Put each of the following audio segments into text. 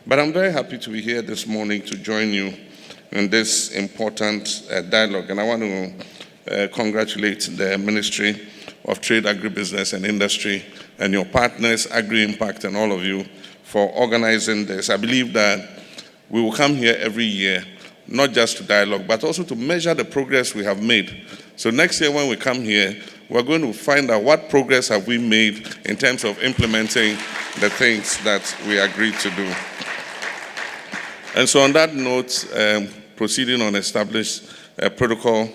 But I'm very happy to be here this morning to join you in this important dialogue. And I want to congratulate the Ministry of Trade, Agribusiness and Industry and your partners, Agri-Impact and all of you for organizing this. I believe that we will come here every year, not just to dialogue, but also to measure the progress we have made. So next year when we come here, we're going to find out what progress have we made in terms of implementing the things that we agreed to do. And so on that note, proceeding on established protocol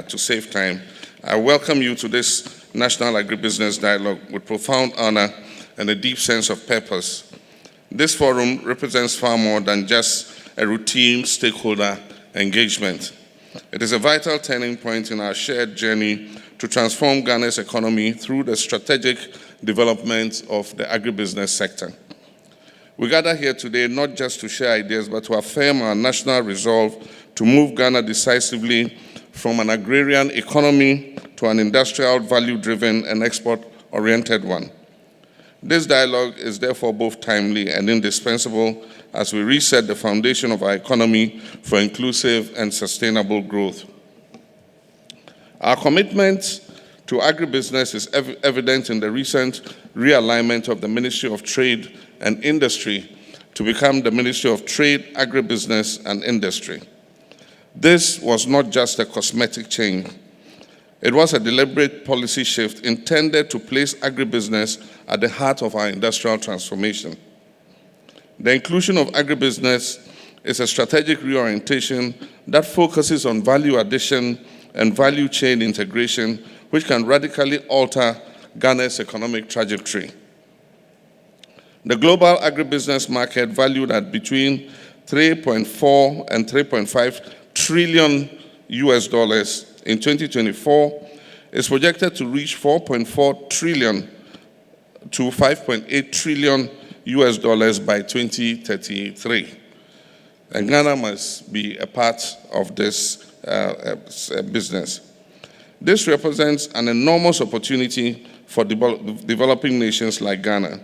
to save time, I welcome you to this National Agribusiness Dialogue with profound honor and a deep sense of purpose. This forum represents far more than just a routine stakeholder engagement. It is a vital turning point in our shared journey to transform Ghana's economy through the strategic development of the agribusiness sector. We gather here today not just to share ideas, but to affirm our national resolve to move Ghana decisively from an agrarian economy to an industrial, value-driven and export-oriented one. This dialogue is therefore both timely and indispensable as we reset the foundation of our economy for inclusive and sustainable growth. Our commitment to agribusiness is evident in the recent realignment of the Ministry of Trade and Industry to become the Ministry of Trade, Agribusiness and Industry. This was not just a cosmetic change. It was a deliberate policy shift intended to place agribusiness at the heart of our industrial transformation. The inclusion of agribusiness is a strategic reorientation that focuses on value addition and value chain integration, which can radically alter Ghana's economic trajectory. The global agribusiness market, valued at between 3.4 and 3.5 trillion US dollars in 2024, is projected to reach 4.4 trillion to 5.8 trillion US dollars by 2033. And Ghana must be a part of this business. This represents an enormous opportunity for developing nations like Ghana.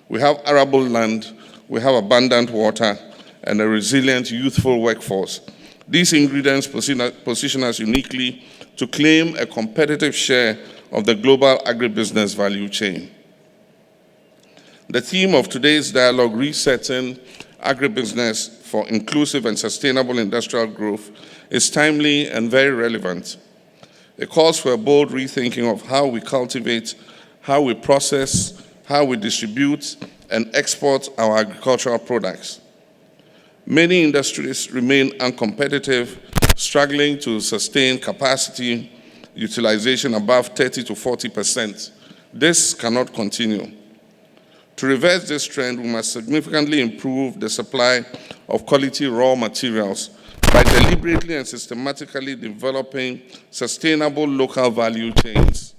We have arable land, we have abundant water, and a resilient, youthful workforce. These ingredients position us uniquely to claim a competitive share of the global agribusiness value chain. The theme of today's dialogue, Resetting Agribusiness for Inclusive and Sustainable Industrial Growth, is timely and very relevant. It calls for a bold rethinking of how we cultivate, how we process, how we distribute and export our agricultural products. Many industries remain uncompetitive, struggling to sustain capacity utilization above 30 to 40%. This cannot continue. To reverse this trend, we must significantly improve the supply of quality raw materials by deliberately and systematically developing sustainable local value chains.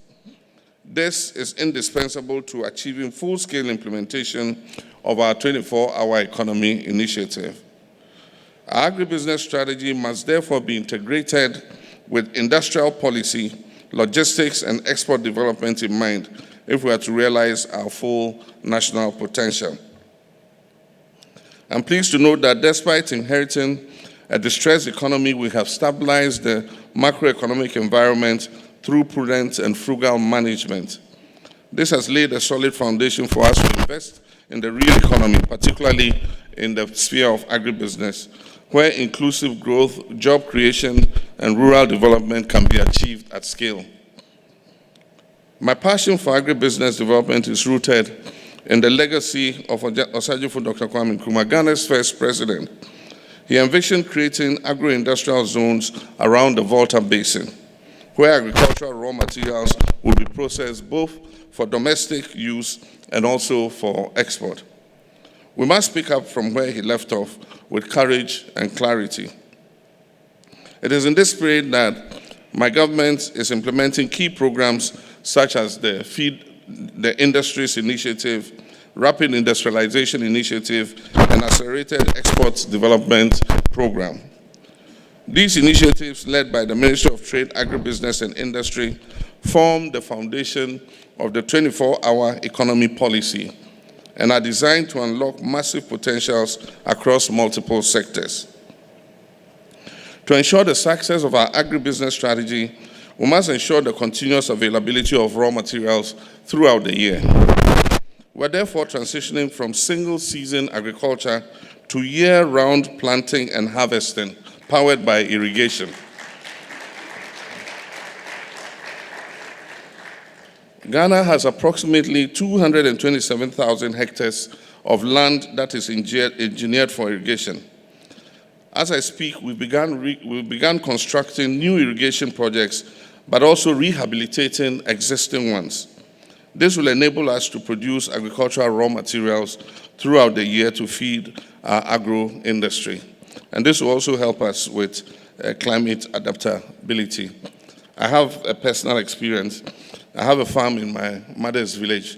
This is indispensable to achieving full-scale implementation of our 24-hour economy initiative. Our agribusiness strategy must therefore be integrated with industrial policy, logistics, and export development in mind if we are to realize our full national potential. I'm pleased to note that despite inheriting a distressed economy, we have stabilized the macroeconomic environment through prudent and frugal management. This has laid a solid foundation for us to invest in the real economy, particularly in the sphere of agribusiness, where inclusive growth, job creation, and rural development can be achieved at scale. My passion for agribusiness development is rooted in the legacy of Osagyefo Dr. Kwame Nkrumah, Ghana's first president. He envisioned creating agro-industrial zones around the Volta Basin, where agricultural raw materials will be processed both for domestic use and also for export. We must pick up from where he left off with courage and clarity. It is in this spirit that my government is implementing key programs such as the Feed the Industries Initiative, Rapid Industrialization Initiative, and Accelerated Export Development Program. These initiatives, led by the Ministry of Trade, Agribusiness and Industry, form the foundation of the 24-hour economy policy and are designed to unlock massive potentials across multiple sectors. To ensure the success of our agribusiness strategy, we must ensure the continuous availability of raw materials throughout the year. We're therefore transitioning from single-season agriculture to year-round planting and harvesting, powered by irrigation. Ghana has approximately 227,000 hectares of land that is engineered for irrigation. As I speak, we began constructing new irrigation projects, but also rehabilitating existing ones. This will enable us to produce agricultural raw materials throughout the year to feed our agro industry. And this will also help us with climate adaptability. I have a personal experience. I have a farm in my mother's village.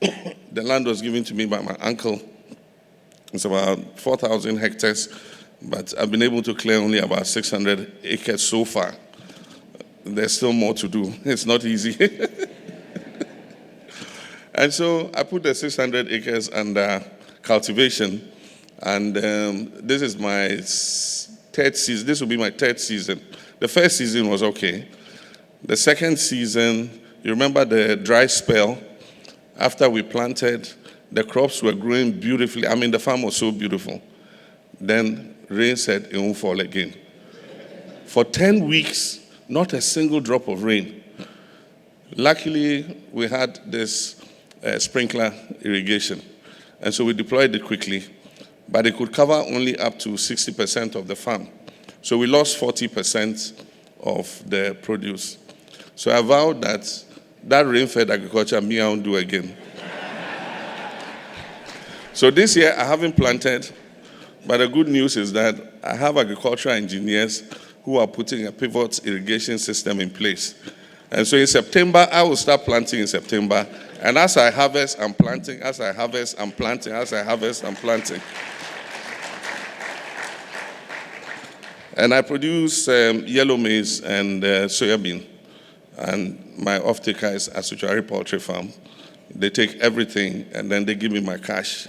The land was given to me by my uncle. It's about 4,000 hectares, but I've been able to clear only about 600 acres so far. There's still more to do. It's not easy. And so I put the 600 acres under cultivation, and this is my third season. This will be my third season. The first season was okay. The second season, you remember the dry spell? After we planted, the crops were growing beautifully. I mean, the farm was so beautiful. Then rain said it won't fall again. For 10 weeks, not a single drop of rain. Luckily, we had this sprinkler irrigation, and so we deployed it quickly, but it could cover only up to 60% of the farm. So we lost 40% of the produce. So I vowed that rain-fed agriculture, me, I won't do again. So this year, I haven't planted, but the good news is that I have agricultural engineers who are putting a pivot irrigation system in place. And so in September, I will start planting in September. And as I harvest, I'm planting. As I harvest, I'm planting. As I harvest, I'm planting. And I produce yellow maize and soybean. And my off-taker is Asuchari Poultry Farm. They take everything, and then they give me my cash.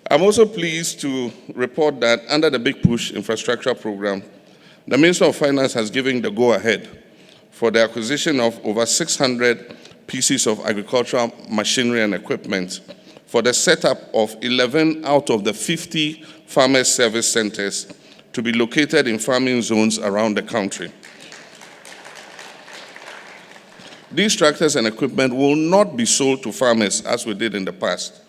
I'm also pleased to report that under the Big Push infrastructure program, the Minister of Finance has given the go-ahead for the acquisition of over 600 pieces of agricultural machinery and equipment for the setup of 11 out of the 50 farmers' service centers to be located in farming zones around the country. These tractors and equipment will not be sold to farmers as we did in the past.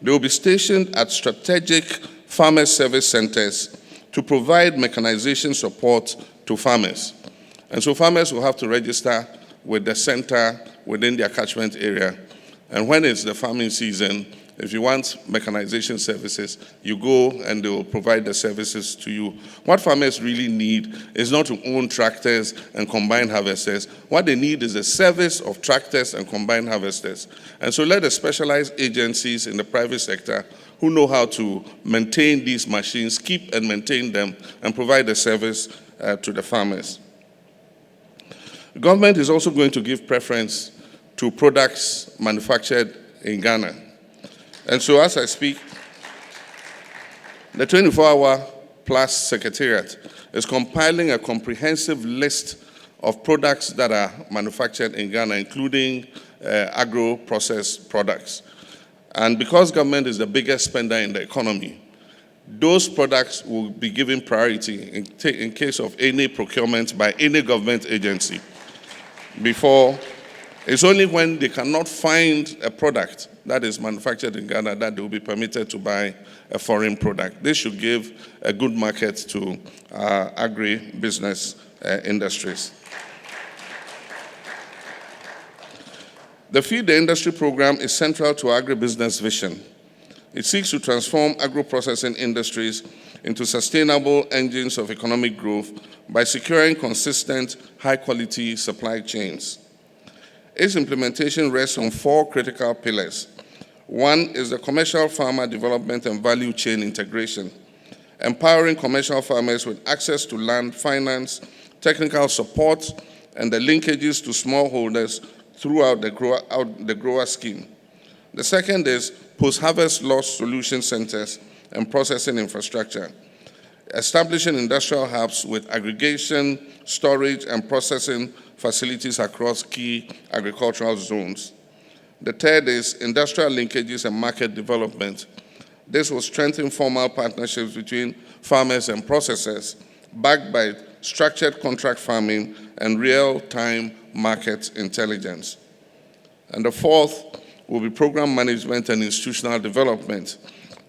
They will be stationed at strategic farmers' service centers to provide mechanization support to farmers. And so farmers will have to register with the center within their catchment area. And when it's the farming season, if you want mechanization services, you go and they will provide the services to you. What farmers really need is not to own tractors and combine harvesters. What they need is the service of tractors and combined harvesters. And so let the specialized agencies in the private sector who know how to maintain these machines, keep and maintain them, and provide the service to the farmers. The government is also going to give preference to products manufactured in Ghana. And so as I speak, the 24-hour Plus Secretariat is compiling a comprehensive list of products that are manufactured in Ghana, including agro-processed products. And because government is the biggest spender in the economy, those products will be given priority in case of any procurement by any government agency. Before, it's only when they cannot find a product that is manufactured in Ghana that they will be permitted to buy a foreign product. This should give a good market to agribusiness industries. The Feed the Industry program is central to our agribusiness vision. It seeks to transform agro-processing industries into sustainable engines of economic growth by securing consistent, high-quality supply chains. Its implementation rests on 4 critical pillars. One is the commercial farmer development and value chain integration, empowering commercial farmers with access to land, finance, technical support, and the linkages to smallholders throughout the grower scheme. The second is post-harvest loss solution centers and processing infrastructure, establishing industrial hubs with aggregation, storage, and processing facilities across key agricultural zones. The third is industrial linkages and market development. This will strengthen formal partnerships between farmers and processors, backed by structured contract farming and real-time market intelligence. And the fourth will be program management and institutional development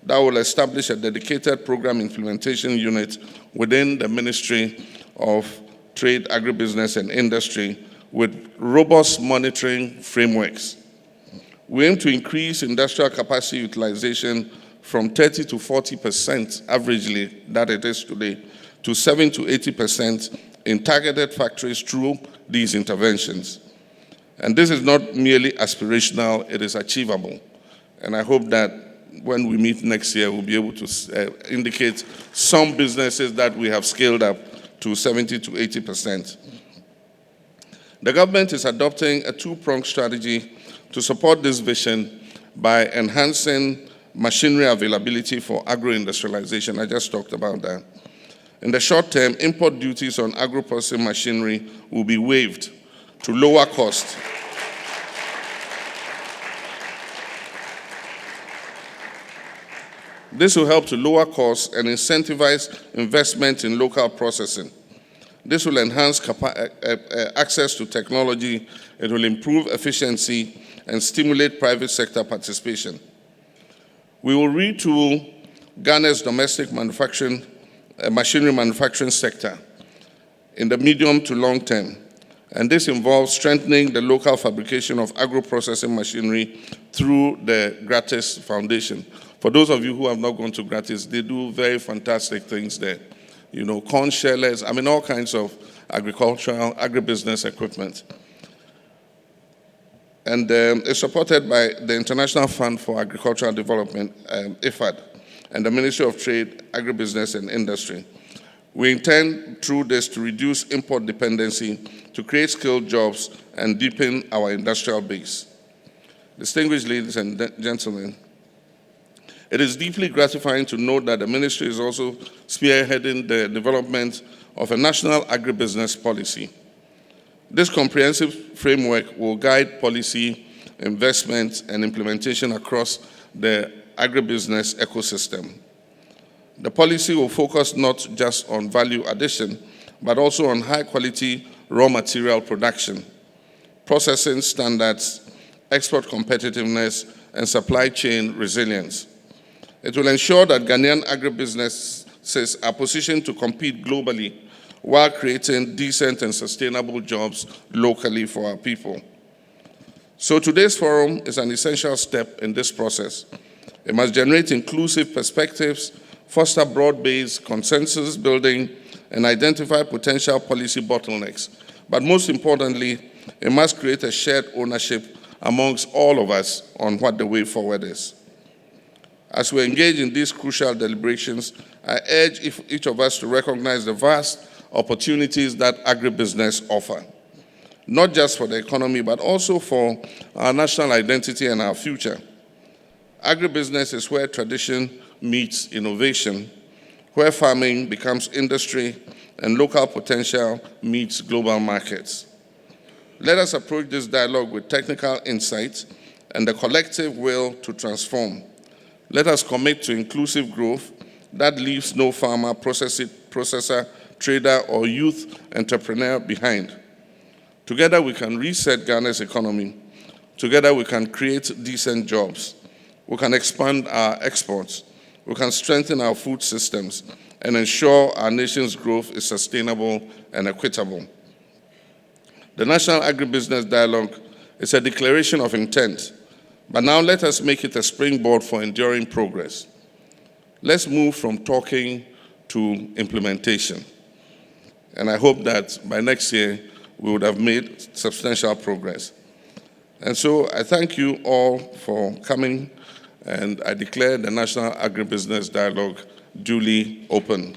that will establish a dedicated program implementation unit within the Ministry of Trade, Agribusiness and Industry with robust monitoring frameworks. We aim to increase industrial capacity utilization from 30 to 40% averagely that it is today to 7 to 80% in targeted factories through these interventions. And this is not merely aspirational, it is achievable. And I hope that when we meet next year, we'll be able to indicate some businesses that we have scaled up to 70 to 80%. The government is adopting a two-pronged strategy to support this vision by enhancing machinery availability for agro-industrialization. I just talked about that. In the short term, import duties on agro-processing machinery will be waived to lower cost. This will help to lower costs and incentivize investment in local processing. This will enhance access to technology, it will improve efficiency, and stimulate private sector participation. We will retool Ghana's domestic machinery manufacturing sector in the medium to long term. And this involves strengthening the local fabrication of agro-processing machinery through the Gratis Foundation. For those of you who have not gone to Gratis, they do very fantastic things there. You know, corn shellers, all kinds of agricultural, agribusiness equipment. And it's supported by the International Fund for Agricultural Development, IFAD, and the Ministry of Trade, Agribusiness and Industry. We intend through this to reduce import dependency, to create skilled jobs, and deepen our industrial base. Distinguished ladies and gentlemen, it is deeply gratifying to note that the ministry is also spearheading the development of a national agribusiness policy. This comprehensive framework will guide policy, investment, and implementation across the agribusiness ecosystem. The policy will focus not just on value addition, but also on high-quality raw material production, processing standards, export competitiveness, and supply chain resilience. It will ensure that Ghanaian agribusinesses are positioned to compete globally while creating decent and sustainable jobs locally for our people. So today's forum is an essential step in this process. It must generate inclusive perspectives, foster broad-based consensus building, and identify potential policy bottlenecks. But most importantly, it must create a shared ownership amongst all of us on what the way forward is. As we engage in these crucial deliberations, I urge each of us to recognize the vast opportunities that agribusiness offer, not just for the economy, but also for our national identity and our future. Agribusiness is where tradition meets innovation, where farming becomes industry, and local potential meets global markets. Let us approach this dialogue with technical insight and the collective will to transform. Let us commit to inclusive growth that leaves no farmer, processor, trader, or youth entrepreneur behind. Together we can reset Ghana's economy. Together we can create decent jobs. We can expand our exports. We can strengthen our food systems and ensure our nation's growth is sustainable and equitable. The National Agribusiness Dialogue is a declaration of intent, but now let us make it a springboard for enduring progress. Let's move from talking to implementation. And I hope that by next year, we would have made substantial progress. And so I thank you all for coming, and I declare the National Agribusiness Dialogue duly open.